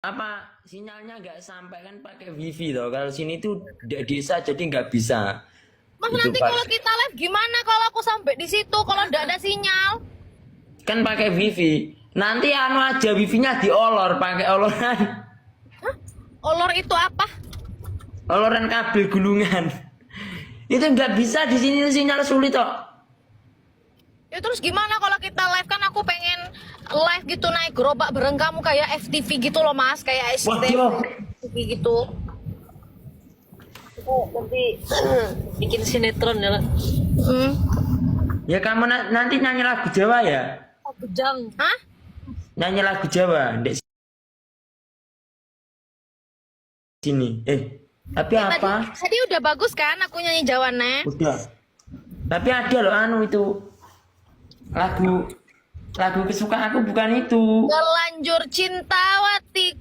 Apa sinyalnya nggak sampai kan pakai wifi toh. Kalau sini tuh desa jadi nggak bisa. Mas, Itu nanti Pak. kalau kita live gimana kalau aku sampai di situ kalau nggak ada sinyal? Kan pakai wifi. Nanti anu aja wifi-nya diolor pakai oloran. Olor itu apa? Oloran kabel gulungan. Itu nggak bisa di sini sinyal sulit toh. Ya terus gimana kalau kita live, kan aku pengen live gitu naik gerobak bareng kamu kayak FTV gitu loh Mas, kayak SCTV Waduh. gitu. Aku nanti bikin sinetron ya lah. Ya kamu nanti nyanyi lagu Jawa ya? Bujang. Hah? Nyanyi lagu Jawa ndek sini. Tapi Ya, tadi, apa? tadi udah bagus kan aku nyanyi Jawane? Udah. Tapi ada loh anu itu lagu lagu kesukaan aku bukan itu. Terlanjur cinta wati